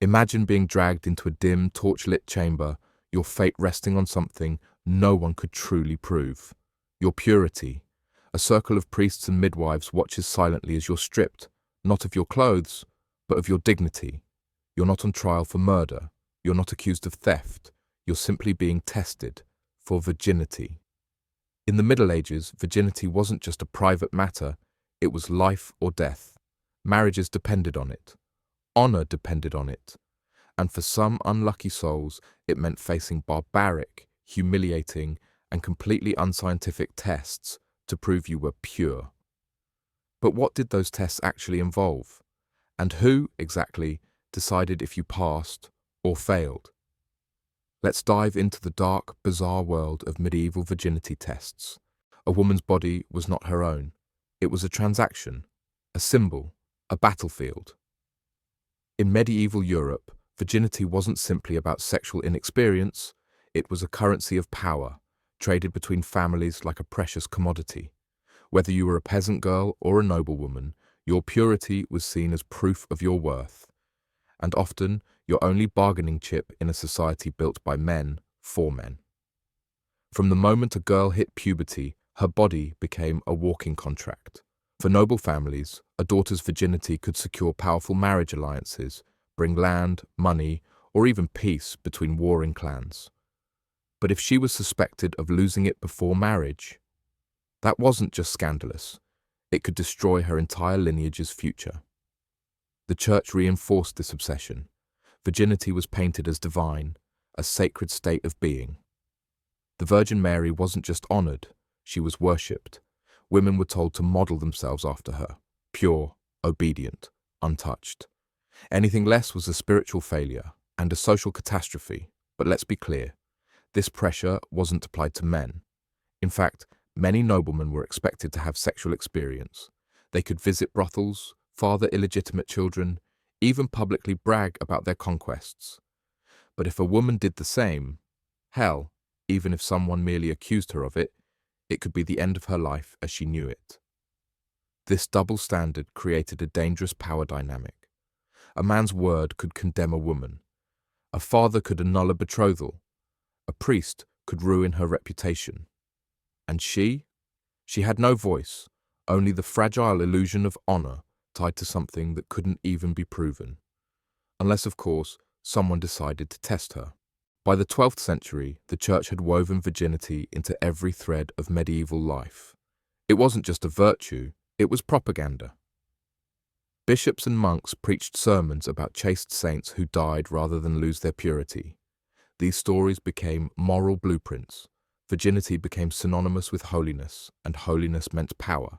Imagine being dragged into a dim, torch-lit chamber, your fate resting on something no one could truly prove. Your purity. A circle of priests and midwives watches silently as you're stripped, not of your clothes, but of your dignity. You're not on trial for murder. You're not accused of theft. You're simply being tested for virginity. In the Middle Ages, virginity wasn't just a private matter, it was life or death. Marriages depended on it. Honor depended on it. And for some unlucky souls, it meant facing barbaric, humiliating, and completely unscientific tests to prove you were pure. But what did those tests actually involve? And who, exactly, decided if you passed or failed? Let's dive into the dark, bizarre world of medieval virginity tests. A woman's body was not her own. It was a transaction, a symbol, a battlefield. In medieval Europe, virginity wasn't simply about sexual inexperience, it was a currency of power, traded between families like a precious commodity. Whether you were a peasant girl or a noblewoman, your purity was seen as proof of your worth, and often your only bargaining chip in a society built by men for men. From the moment a girl hit puberty, her body became a walking contract. For noble families, a daughter's virginity could secure powerful marriage alliances, bring land, money, or even peace between warring clans. But if she was suspected of losing it before marriage, that wasn't just scandalous. It could destroy her entire lineage's future. The church reinforced this obsession. Virginity was painted as divine, a sacred state of being. The Virgin Mary wasn't just honored, she was worshipped. Women were told to model themselves after her, pure, obedient, untouched. Anything less was a spiritual failure and a social catastrophe. But let's be clear, this pressure wasn't applied to men. In fact, many noblemen were expected to have sexual experience. They could visit brothels, father illegitimate children, even publicly brag about their conquests. But if a woman did the same, hell, even if someone merely accused her of it, it could be the end of her life as she knew it. This double standard created a dangerous power dynamic. A man's word could condemn a woman. A father could annul a betrothal. A priest could ruin her reputation. And she had no voice, only the fragile illusion of honor tied to something that couldn't even be proven. Unless, of course, someone decided to test her. By the 12th century, the church had woven virginity into every thread of medieval life. It wasn't just a virtue, it was propaganda. Bishops and monks preached sermons about chaste saints who died rather than lose their purity. These stories became moral blueprints. Virginity became synonymous with holiness, and holiness meant power,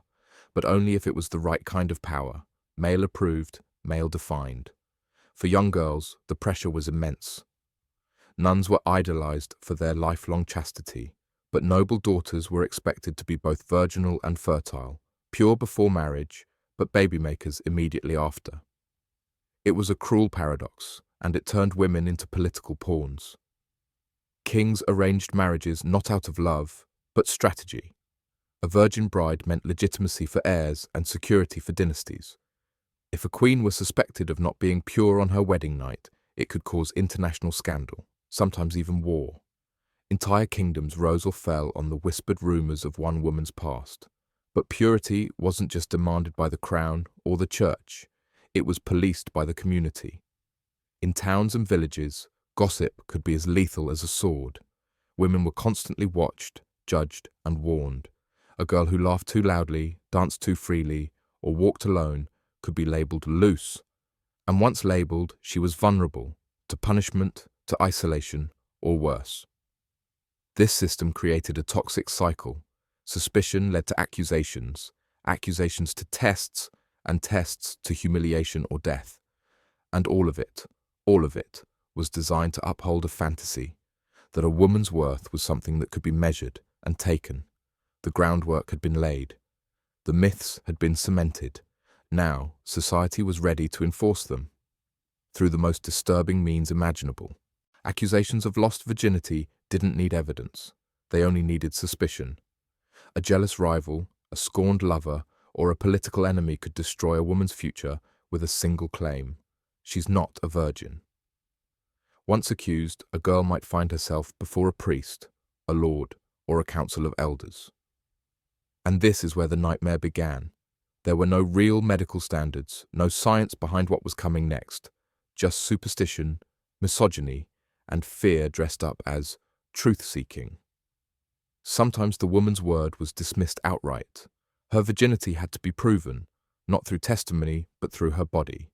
but only if it was the right kind of power, male-approved, male-defined. For young girls, the pressure was immense. Nuns were idolized for their lifelong chastity, but noble daughters were expected to be both virginal and fertile, pure before marriage, but baby-makers immediately after. It was a cruel paradox, and it turned women into political pawns. Kings arranged marriages not out of love, but strategy. A virgin bride meant legitimacy for heirs and security for dynasties. If a queen was suspected of not being pure on her wedding night, it could cause international scandal, sometimes even war. Entire kingdoms rose or fell on the whispered rumors of one woman's past. But purity wasn't just demanded by the crown or the church, it was policed by the community. In towns and villages, gossip could be as lethal as a sword. Women were constantly watched, judged, and warned. A girl who laughed too loudly, danced too freely, or walked alone could be labeled loose. And once labeled, she was vulnerable to punishment, to isolation, or worse. This system created a toxic cycle. Suspicion led to accusations, accusations to tests, and tests to humiliation or death. And all of it, was designed to uphold a fantasy that a woman's worth was something that could be measured and taken. The groundwork had been laid. The myths had been cemented. Now, society was ready to enforce them through the most disturbing means imaginable. Accusations of lost virginity didn't need evidence. They only needed suspicion. A jealous rival, a scorned lover, or a political enemy could destroy a woman's future with a single claim. She's not a virgin. Once accused, a girl might find herself before a priest, a lord, or a council of elders. And this is where the nightmare began. There were no real medical standards, no science behind what was coming next, just superstition, misogyny, and fear dressed up as truth-seeking. Sometimes the woman's word was dismissed outright. Her virginity had to be proven, not through testimony, but through her body.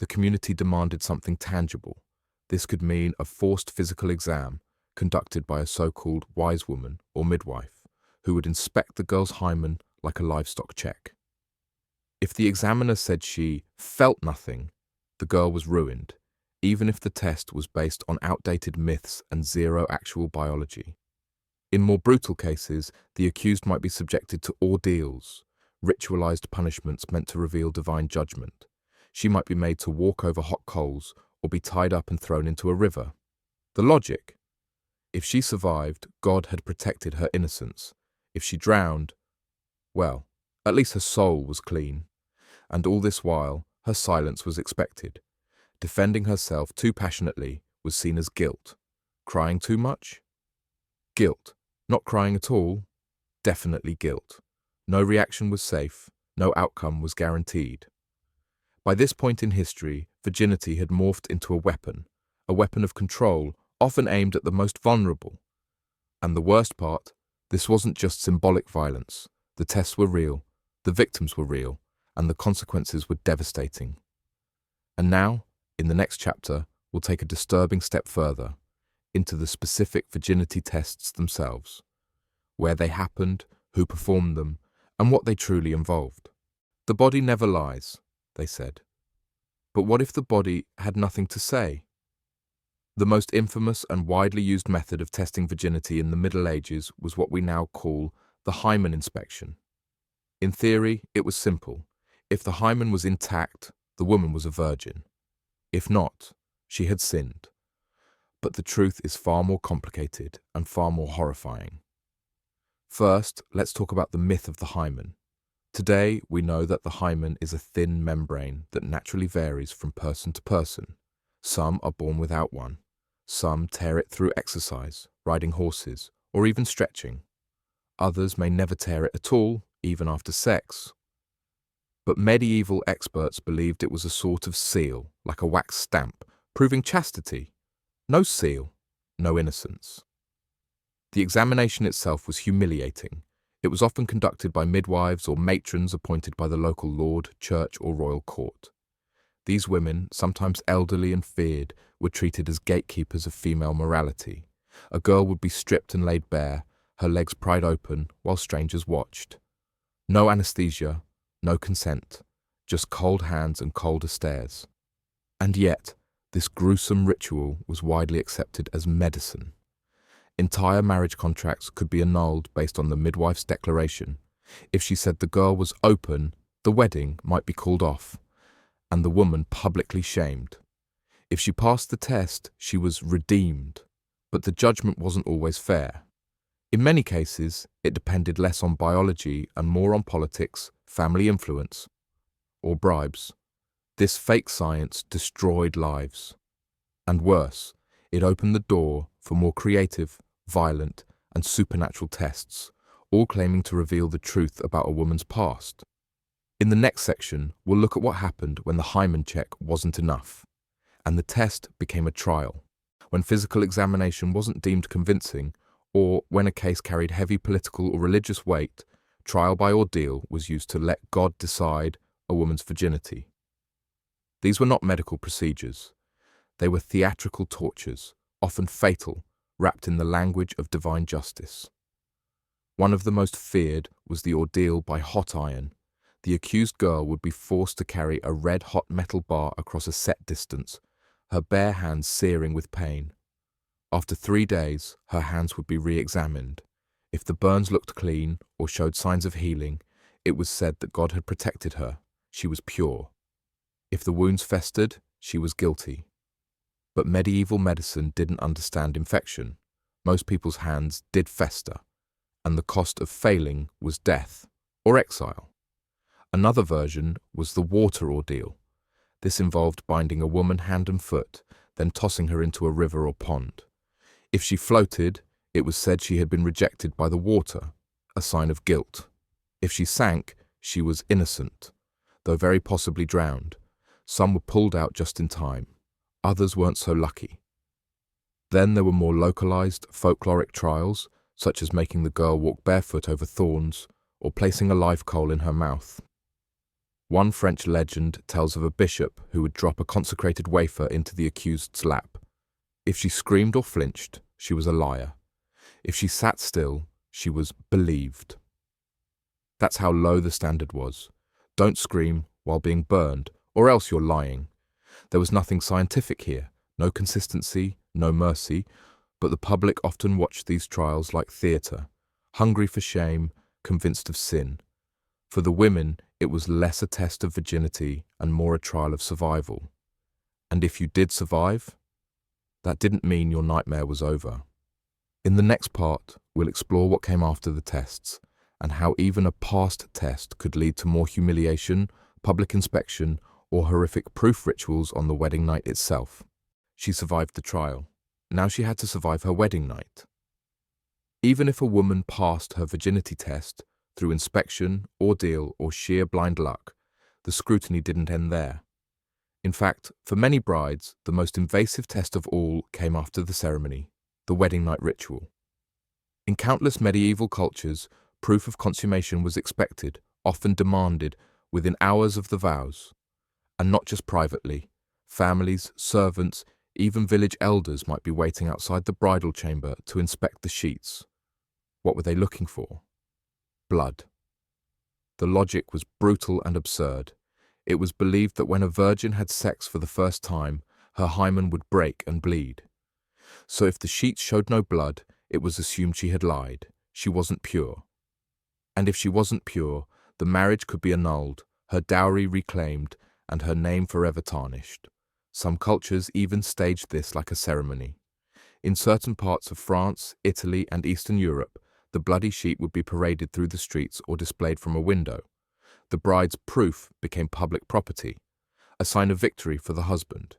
The community demanded something tangible. This could mean a forced physical exam conducted by a so-called wise woman or midwife, who would inspect the girl's hymen like a livestock check. If the examiner said she felt nothing, the girl was ruined, even if the test was based on outdated myths and zero actual biology. In more brutal cases, the accused might be subjected to ordeals, ritualized punishments meant to reveal divine judgment. She might be made to walk over hot coals or be tied up and thrown into a river. The logic: if she survived, God had protected her innocence. If she drowned, well, at least her soul was clean. And all this while, her silence was expected. Defending herself too passionately was seen as guilt. Crying too much? Guilt. Not crying at all? Definitely guilt. No reaction was safe, no outcome was guaranteed. By this point in history, virginity had morphed into a weapon of control, often aimed at the most vulnerable. And the worst part, this wasn't just symbolic violence. The tests were real, the victims were real, and the consequences were devastating. And now, in the next chapter, we'll take a disturbing step further, into the specific virginity tests themselves, where they happened, who performed them, and what they truly involved. The body never lies, they said. But what if the body had nothing to say? The most infamous and widely used method of testing virginity in the Middle Ages was what we now call the hymen inspection. In theory, it was simple. If the hymen was intact, the woman was a virgin. If not, she had sinned. But the truth is far more complicated and far more horrifying. First, let's talk about the myth of the hymen. Today, we know that the hymen is a thin membrane that naturally varies from person to person. Some are born without one. Some tear it through exercise, riding horses, or even stretching. Others may never tear it at all, even after sex. But medieval experts believed it was a sort of seal, like a wax stamp, proving chastity. No seal, no innocence. The examination itself was humiliating. It was often conducted by midwives or matrons appointed by the local lord, church, or royal court. These women, sometimes elderly and feared, were treated as gatekeepers of female morality. A girl would be stripped and laid bare, her legs pried open, while strangers watched. No anesthesia, no consent, just cold hands and colder stares. And yet, this gruesome ritual was widely accepted as medicine. Entire marriage contracts could be annulled based on the midwife's declaration. If she said the girl was open, the wedding might be called off, and the woman publicly shamed. If she passed the test, she was redeemed, but the judgment wasn't always fair. In many cases, it depended less on biology and more on politics, family influence, or bribes. This fake science destroyed lives. And worse, it opened the door for more creative, violent, and supernatural tests, all claiming to reveal the truth about a woman's past. In the next section, we'll look at what happened when the hymen check wasn't enough, and the test became a trial, when physical examination wasn't deemed convincing, or when a case carried heavy political or religious weight, trial by ordeal was used to let God decide a woman's virginity. These were not medical procedures. They were theatrical tortures, often fatal, wrapped in the language of divine justice. One of the most feared was the ordeal by hot iron. The accused girl would be forced to carry a red-hot metal bar across a set distance, her bare hands searing with pain. After 3 days, her hands would be re-examined. If the burns looked clean or showed signs of healing, it was said that God had protected her. She was pure. If the wounds festered, she was guilty. But medieval medicine didn't understand infection. Most people's hands did fester, and the cost of failing was death or exile. Another version was the water ordeal. This involved binding a woman hand and foot, then tossing her into a river or pond. If she floated, it was said she had been rejected by the water, a sign of guilt. If she sank, she was innocent, though very possibly drowned. Some were pulled out just in time. Others weren't so lucky. Then there were more localized, folkloric trials, such as making the girl walk barefoot over thorns or placing a live coal in her mouth. One French legend tells of a bishop who would drop a consecrated wafer into the accused's lap. If she screamed or flinched, she was a liar. If she sat still, she was believed. That's how low the standard was. Don't scream while being burned, or else you're lying. There was nothing scientific here, no consistency, no mercy, but the public often watched these trials like theatre, hungry for shame, convinced of sin. For the women, it was less a test of virginity and more a trial of survival. And if you did survive, that didn't mean your nightmare was over. In the next part, we'll explore what came after the tests and how even a passed test could lead to more humiliation, public inspection, or horrific proof rituals on the wedding night itself. She survived the trial. Now she had to survive her wedding night. Even if a woman passed her virginity test through inspection, ordeal, or sheer blind luck, the scrutiny didn't end there. In fact, for many brides, the most invasive test of all came after the ceremony, the wedding night ritual. In countless medieval cultures, proof of consummation was expected, often demanded, within hours of the vows. And not just privately. Families, servants, even village elders might be waiting outside the bridal chamber to inspect the sheets. What were they looking for? Blood. The logic was brutal and absurd. It was believed that when a virgin had sex for the first time, her hymen would break and bleed. So if the sheets showed no blood, it was assumed she had lied. She wasn't pure. And if she wasn't pure, the marriage could be annulled, her dowry reclaimed, and her name forever tarnished. Some cultures even staged this like a ceremony. In certain parts of France, Italy, and Eastern Europe, the bloody sheet would be paraded through the streets or displayed from a window. The bride's proof became public property, a sign of victory for the husband,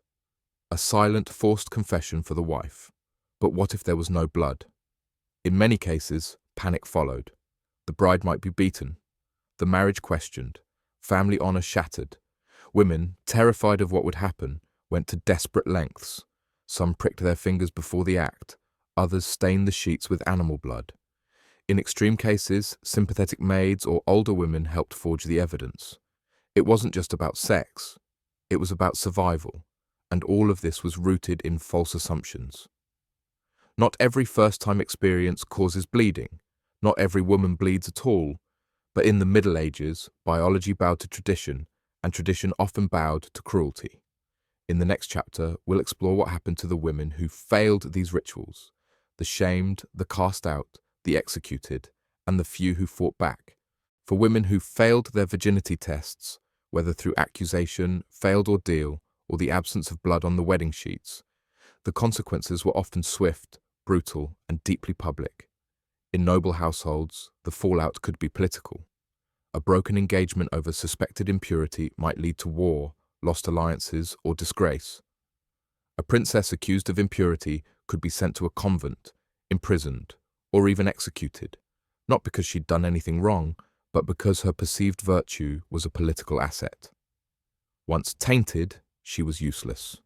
a silent, forced confession for the wife. But what if there was no blood? In many cases, panic followed. The bride might be beaten, the marriage questioned, family honor shattered. Women, terrified of what would happen, went to desperate lengths. Some pricked their fingers before the act, others stained the sheets with animal blood. In extreme cases, sympathetic maids or older women helped forge the evidence. It wasn't just about sex, it was about survival, and all of this was rooted in false assumptions. Not every first-time experience causes bleeding, not every woman bleeds at all, but in the Middle Ages, biology bowed to tradition, and tradition often bowed to cruelty. In the next chapter, we'll explore what happened to the women who failed these rituals, the shamed, the cast out, the executed, and the few who fought back. For women who failed their virginity tests, whether through accusation, failed ordeal, or the absence of blood on the wedding sheets, the consequences were often swift, brutal, and deeply public. In noble households, the fallout could be political. A broken engagement over suspected impurity might lead to war, lost alliances, or disgrace. A princess accused of impurity could be sent to a convent, imprisoned, or even executed, not because she'd done anything wrong, but because her perceived virtue was a political asset. Once tainted, she was useless.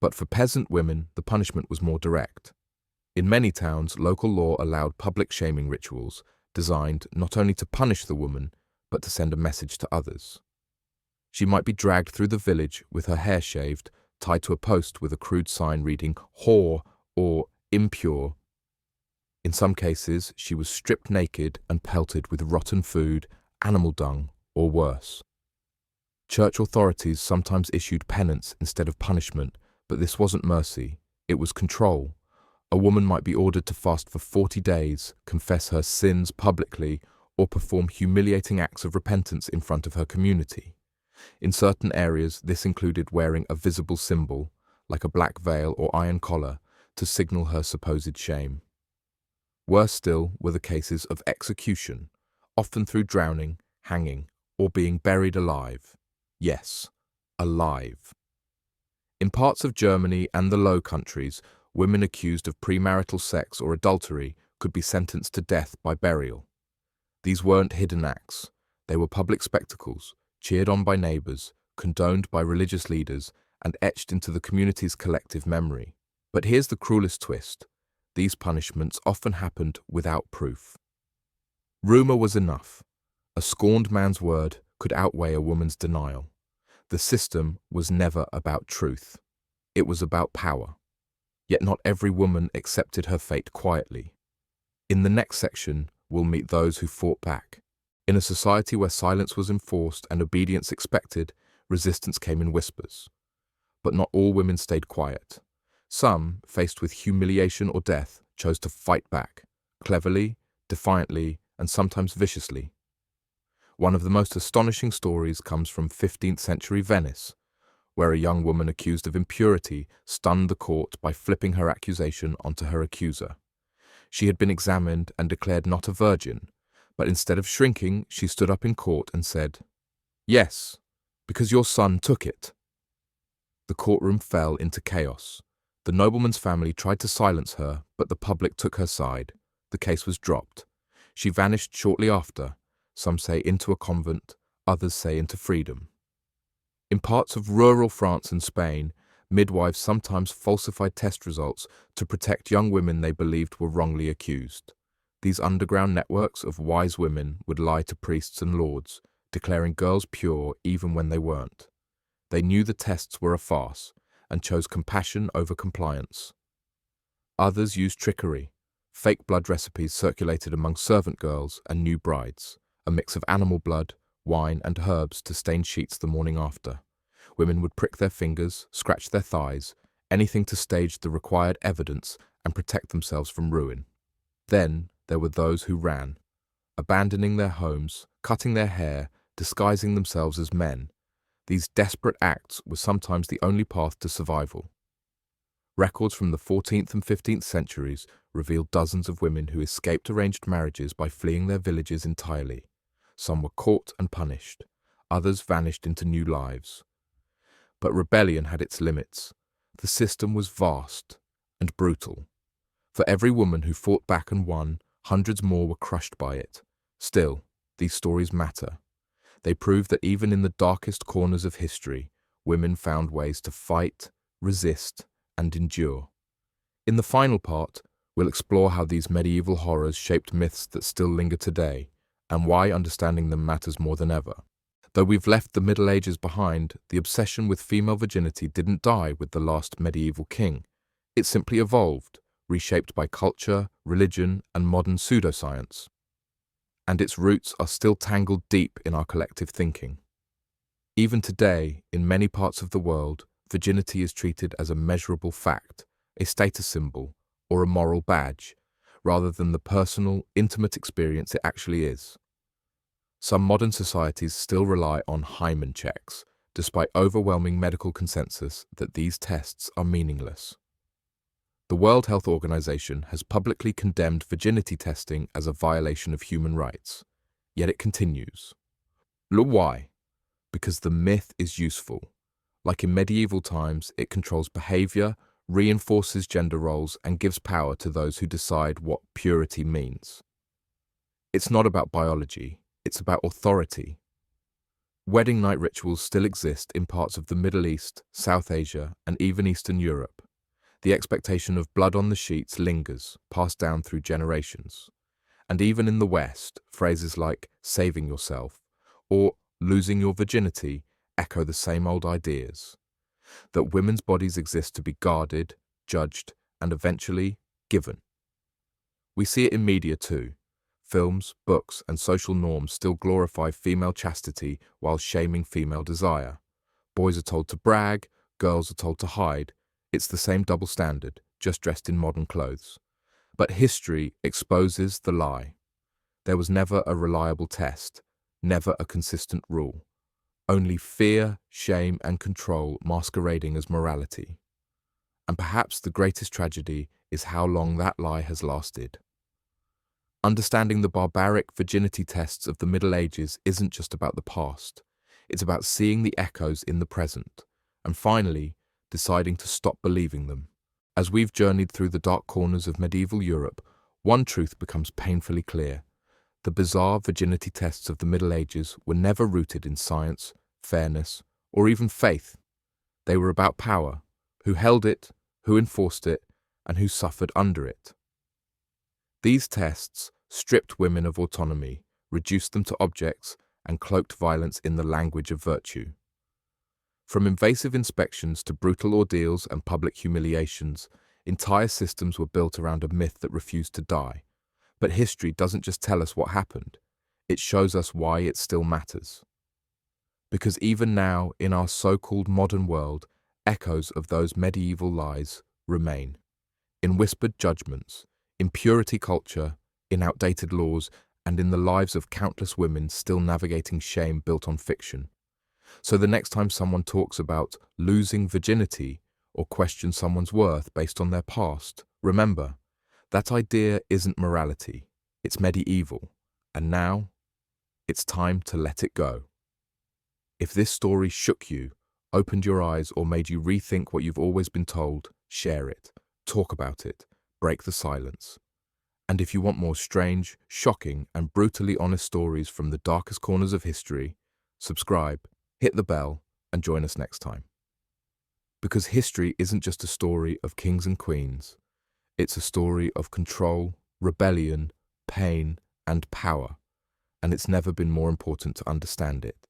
But for peasant women, the punishment was more direct. In many towns, local law allowed public shaming rituals, designed not only to punish the woman, but to send a message to others. She might be dragged through the village with her hair shaved, tied to a post with a crude sign reading "whore" or "impure." In some cases, she was stripped naked and pelted with rotten food, animal dung, or worse. Church authorities sometimes issued penance instead of punishment, but this wasn't mercy, it was control. A woman might be ordered to fast for 40 days, confess her sins publicly, or perform humiliating acts of repentance in front of her community. In certain areas, this included wearing a visible symbol, like a black veil or iron collar, to signal her supposed shame. Worse still were the cases of execution, often through drowning, hanging, or being buried alive. Yes, alive. In parts of Germany and the Low Countries, women accused of premarital sex or adultery could be sentenced to death by burial. These weren't hidden acts. They were public spectacles, cheered on by neighbors, condoned by religious leaders, and etched into the community's collective memory. But here's the cruelest twist. These punishments often happened without proof. Rumor was enough. A scorned man's word could outweigh a woman's denial. The system was never about truth. It was about power. Yet not every woman accepted her fate quietly. In the next section, we'll meet those who fought back. In a society where silence was enforced and obedience expected, resistance came in whispers. But not all women stayed quiet. Some, faced with humiliation or death, chose to fight back, cleverly, defiantly, and sometimes viciously. One of the most astonishing stories comes from 15th century Venice, where a young woman accused of impurity stunned the court by flipping her accusation onto her accuser. She had been examined and declared not a virgin, but instead of shrinking, she stood up in court and said, "Yes, because your son took it." The courtroom fell into chaos. The nobleman's family tried to silence her, but the public took her side. The case was dropped. She vanished shortly after, some say into a convent, others say into freedom. In parts of rural France and Spain, midwives sometimes falsified test results to protect young women they believed were wrongly accused. These underground networks of wise women would lie to priests and lords, declaring girls pure even when they weren't. They knew the tests were a farce and chose compassion over compliance. Others used trickery. Fake blood recipes circulated among servant girls and new brides, a mix of animal blood, wine, and herbs to stain sheets the morning after. Women would prick their fingers, scratch their thighs, anything to stage the required evidence and protect themselves from ruin. Then there were those who ran, abandoning their homes, cutting their hair, disguising themselves as men. These desperate acts were sometimes the only path to survival. Records from the 14th and 15th centuries reveal dozens of women who escaped arranged marriages by fleeing their villages entirely. Some were caught and punished, others vanished into new lives. But rebellion had its limits. The system was vast and brutal. For every woman who fought back and won, hundreds more were crushed by it. Still, these stories matter. They prove that even in the darkest corners of history, women found ways to fight, resist, and endure. In the final part, we'll explore how these medieval horrors shaped myths that still linger today, and why understanding them matters more than ever. Though we've left the Middle Ages behind, the obsession with female virginity didn't die with the last medieval king. It simply evolved, reshaped by culture, religion, and modern pseudoscience. And its roots are still tangled deep in our collective thinking. Even today, in many parts of the world, virginity is treated as a measurable fact, a status symbol, or a moral badge, rather than the personal, intimate experience it actually is. Some modern societies still rely on hymen checks, despite overwhelming medical consensus that these tests are meaningless. The World Health Organization has publicly condemned virginity testing as a violation of human rights, yet it continues. Why? Because the myth is useful. Like in medieval times, it controls behavior, reinforces gender roles, and gives power to those who decide what purity means. It's not about biology, it's about authority. Wedding night rituals still exist in parts of the Middle East, South Asia, and even Eastern Europe. The expectation of blood on the sheets lingers, passed down through generations. And even in the West, phrases like saving yourself or losing your virginity echo the same old ideas. That women's bodies exist to be guarded, judged, and eventually given. We see it in media too. Films, books, and social norms still glorify female chastity while shaming female desire. Boys are told to brag, girls are told to hide. It's the same double standard, just dressed in modern clothes. But history exposes the lie. There was never a reliable test, never a consistent rule. Only fear, shame, and control masquerading as morality. And perhaps the greatest tragedy is how long that lie has lasted. Understanding the barbaric virginity tests of the Middle Ages isn't just about the past. It's about seeing the echoes in the present, and finally, deciding to stop believing them. As we've journeyed through the dark corners of medieval Europe, one truth becomes painfully clear. The bizarre virginity tests of the Middle Ages were never rooted in science, fairness, or even faith. They were about power, who held it, who enforced it, and who suffered under it. These tests stripped women of autonomy, reduced them to objects, and cloaked violence in the language of virtue. From invasive inspections to brutal ordeals and public humiliations, entire systems were built around a myth that refused to die. But history doesn't just tell us what happened, it shows us why it still matters. Because even now, in our so-called modern world, echoes of those medieval lies remain. In whispered judgments, in purity culture, in outdated laws, and in the lives of countless women still navigating shame built on fiction. So the next time someone talks about losing virginity or questions someone's worth based on their past, remember, that idea isn't morality, it's medieval, and now it's time to let it go. If this story shook you, opened your eyes, or made you rethink what you've always been told, share it, talk about it, break the silence. And if you want more strange, shocking, and brutally honest stories from the darkest corners of history, subscribe, hit the bell, and join us next time. Because history isn't just a story of kings and queens, it's a story of control, rebellion, pain, and power, and it's never been more important to understand it.